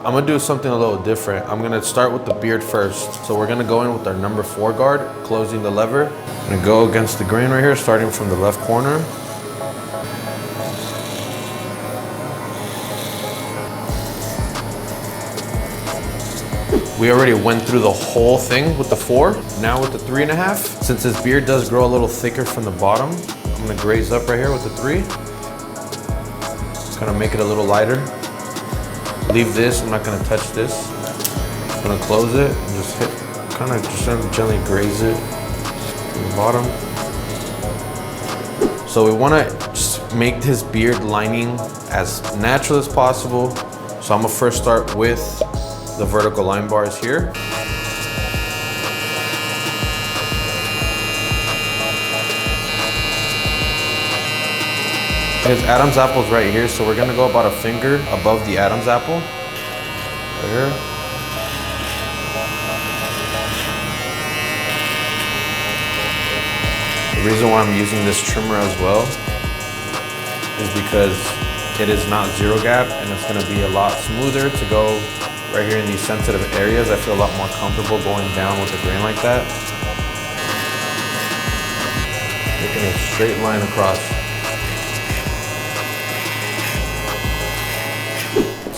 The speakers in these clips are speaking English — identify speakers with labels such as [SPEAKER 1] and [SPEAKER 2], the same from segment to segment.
[SPEAKER 1] I'm gonna do something a little different. I'm gonna start with the beard first. So we're gonna go in with our number 4 guard, closing the lever. I'm gonna go against the grain right here, starting from the left corner. We already went through the whole thing with the 4. Now with the 3.5, since his beard does grow a little thicker from the bottom, I'm gonna graze up right here with the 3. Kind of make it a little lighter. Leave this, I'm not gonna touch this. I'm gonna close it and just hit, kind of just gently graze it from the bottom. So we wanna just make his beard lining as natural as possible. So I'm gonna first start with the vertical line bars here. His Adam's apple is right here, so we're gonna go about a finger above the Adam's apple, right here. The reason why I'm using this trimmer as well is because it is not zero gap and it's gonna be a lot smoother to go right here in these sensitive areas. I feel a lot more comfortable going down with the grain like that. Making a straight line across.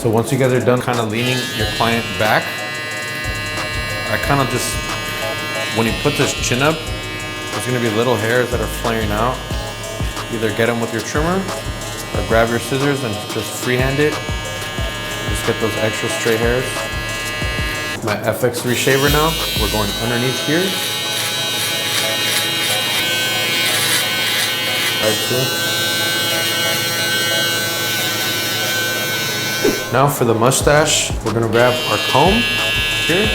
[SPEAKER 1] So once you guys are done kind of leaning your client back, I kind of just, when he puts his chin up, there's gonna be little hairs that are flaring out. Either get them with your trimmer or grab your scissors and just freehand it. Just get those extra stray hairs. My FX3 shaver now, we're going underneath here. Right too. Now for the mustache, we're gonna grab our comb here.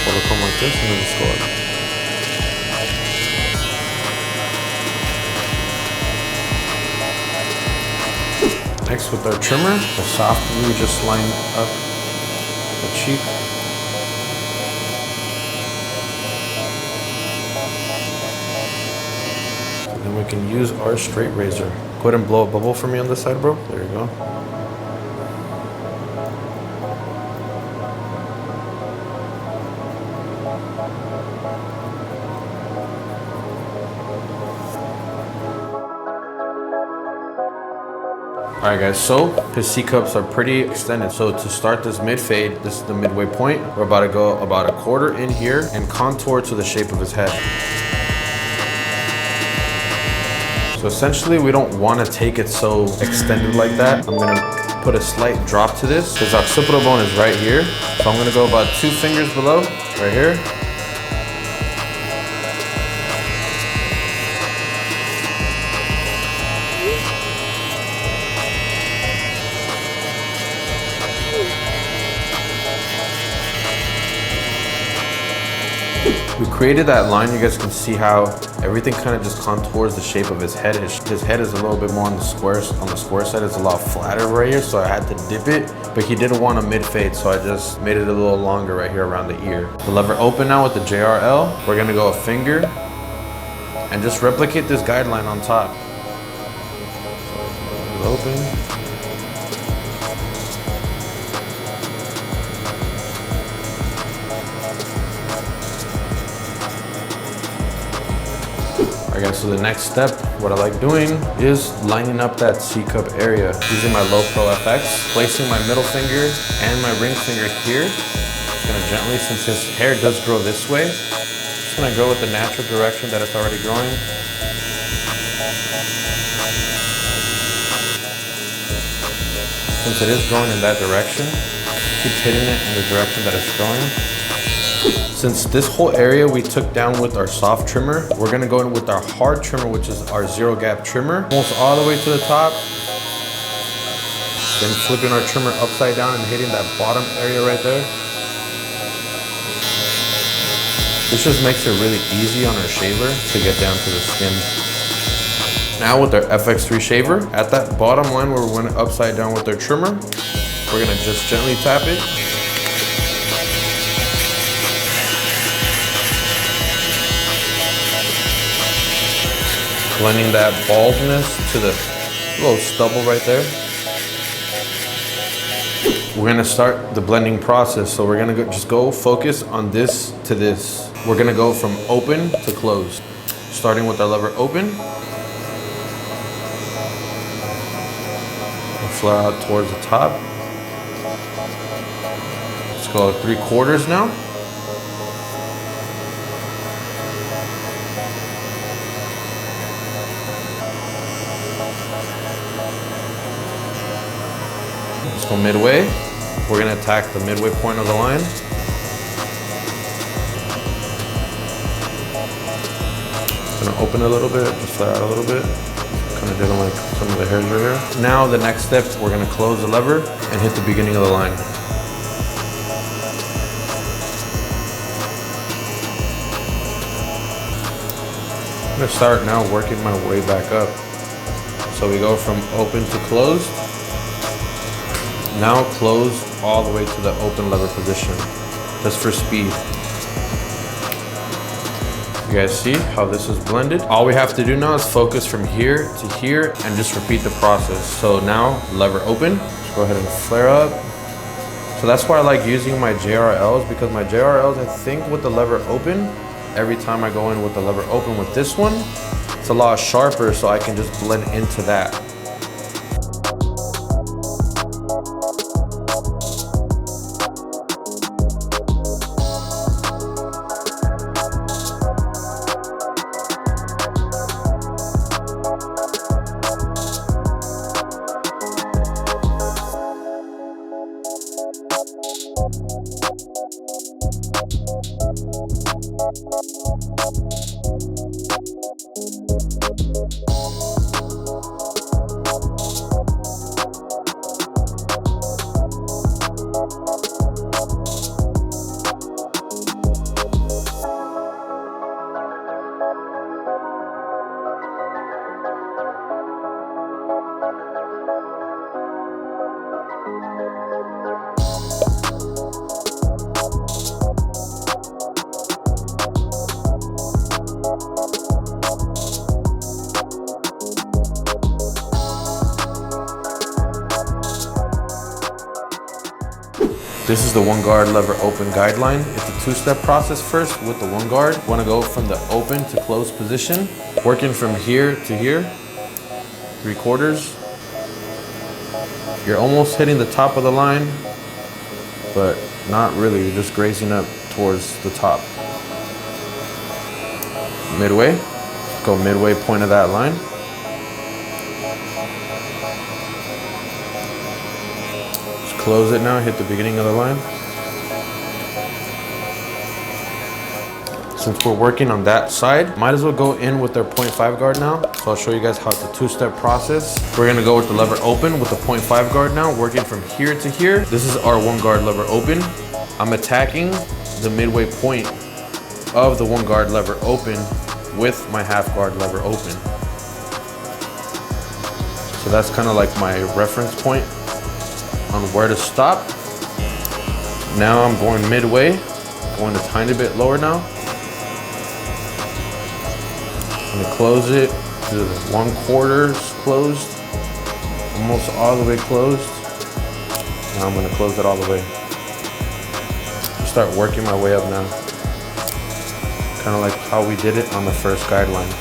[SPEAKER 1] Pull the comb like this and then just go up. Next with our trimmer, we'll softly just line up the cheek. Then we can use our straight razor. Go ahead and blow a bubble for me on this side, bro. There you go. All right guys, so his C-cups are pretty extended. So to start this mid fade, this is the midway point. We're about to go about a quarter in here and contour to the shape of his head. So essentially, we don't want to take it so extended like that. I'm gonna put a slight drop to this. His occipital bone is right here. So I'm gonna go about 2 fingers below, right here. We created that line. You guys can see how everything kind of just contours the shape of his head. His head is a little bit more on the square side. It's a lot flatter right here, so I had to dip it. But he didn't want a mid fade, so I just made it a little longer right here around the ear. The lever open now with the JRL. We're gonna go a finger and just replicate this guideline on top. Open. Alright guys, so the next step, what I like doing is lining up that C-cup area using my low pro FX, placing my middle finger and my ring finger here. Just gonna gently, since his hair does grow this way, just gonna go with the natural direction that it's already growing. Since it is going in that direction, keep hitting it in the direction that it's going. Since this whole area we took down with our soft trimmer, we're gonna go in with our hard trimmer, which is our zero gap trimmer, almost all the way to the top. Then flipping our trimmer upside down and hitting that bottom area right there. This just makes it really easy on our shaver to get down to the skin. Now with our FX3 shaver, at that bottom line where we went upside down with our trimmer, we're gonna just gently tap it. Blending that baldness to the little stubble right there. We're gonna start the blending process. So we're gonna just go focus on this to this. We're gonna go from open to closed. Starting with our lever open. We'll flare out towards the top. Let's go 3/4 now. Let's go midway. We're gonna attack the midway point of the line. Gonna open a little bit, just flare out a little bit. Kind of didn't like some of the hairs right here. Now the next step, we're gonna close the lever and hit the beginning of the line. I'm gonna start now working my way back up. So we go from open to closed. Now close all the way to the open lever position, just for speed. You guys see how this is blended? All we have to do now is focus from here to here and just repeat the process. So now lever open, just go ahead and flare up. So that's why I like using my JRLs, because my JRLs, I think with the lever open, every time I go in with the lever open with this one, it's a lot sharper, so I can just blend into that. This is the 1 guard lever open guideline. It's a 2-step process first with the 1 guard. You wanna go from the open to closed position, working from here to here, 3/4. You're almost hitting the top of the line, but not really, you're just grazing up towards the top. Midway, go midway point of that line. Close it now, hit the beginning of the line. Since we're working on that side, might as well go in with their 0.5 guard now. So I'll show you guys how it's a 2-step process. We're gonna go with the lever open with the 0.5 guard now, working from here to here. This is our 1 guard lever open. I'm attacking the midway point of the 1 guard lever open with my 1/2 guard lever open. So that's kind of like my reference point on where to stop. Now I'm going midway, going a tiny bit lower now. I'm gonna close it to the 1/4 closed, almost all the way closed. Now I'm gonna close it all the way. Start working my way up now. Kind of like how we did it on the first guideline.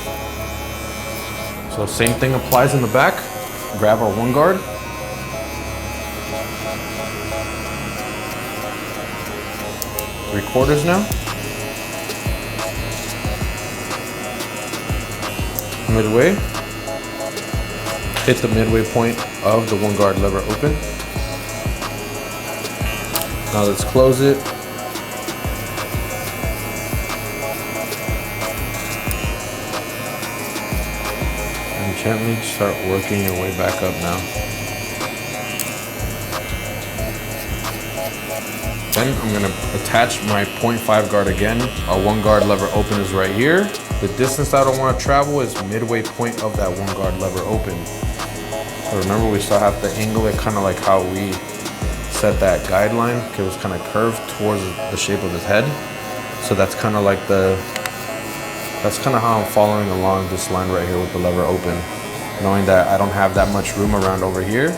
[SPEAKER 1] So same thing applies in the back. Grab our 1 guard. Three-quarters now. Midway. Hit the midway point of the 1 guard lever open. Now let's close it. And gently start working your way back up now. Then I'm gonna attach my 0.5 guard again. Our 1 guard lever open is right here. The distance I don't wanna travel is midway point of that 1 guard lever open. So remember, we still have to angle it kind of like how we set that guideline, because it was kind of curved towards the shape of his head. So that's kind of like the That's kind of how I'm following along this line right here with the lever open, knowing that I don't have that much room around over here.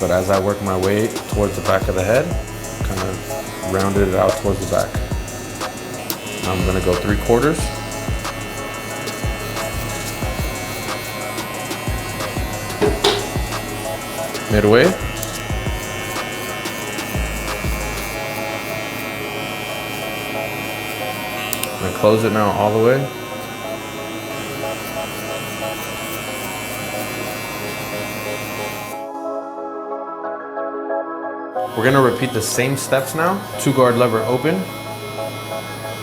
[SPEAKER 1] But as I work my way towards the back of the head, kind of rounded it out towards the back. Now I'm gonna go 3/4. Midway. I'm gonna close it now all the way. We're gonna repeat the same steps now. 2-guard lever open.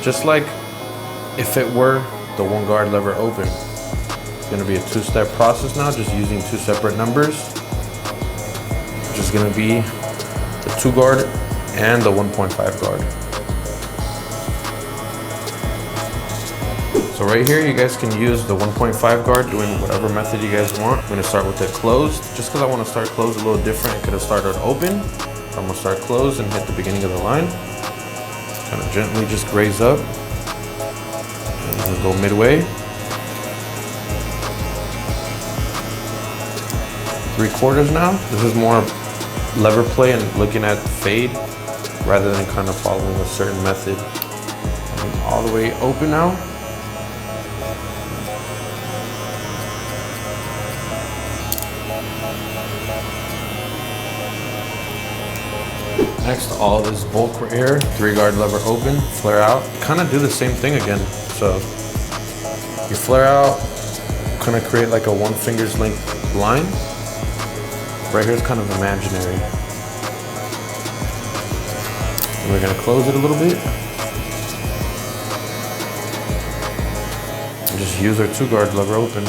[SPEAKER 1] Just like if it were the 1-guard lever open. It's gonna be a 2-step process now, just using 2 separate numbers. Which is gonna be the 2-guard and the 1.5 guard. So right here, you guys can use the 1.5 guard doing whatever method you guys want. I'm gonna start with it closed. Just because I want to start closed a little different, it could have started open. I'm gonna start closed and hit the beginning of the line. Kind of gently just graze up. And I'm gonna go midway. 3/4 now. This is more lever play and looking at fade rather than kind of following a certain method. And all the way open now. Next, all this bulk right here, 3-guard lever open, flare out. Kind of do the same thing again. So you flare out, kind of create like a 1 finger's length line. Right here is kind of imaginary. And we're gonna close it a little bit. And just use our 2-guard lever open.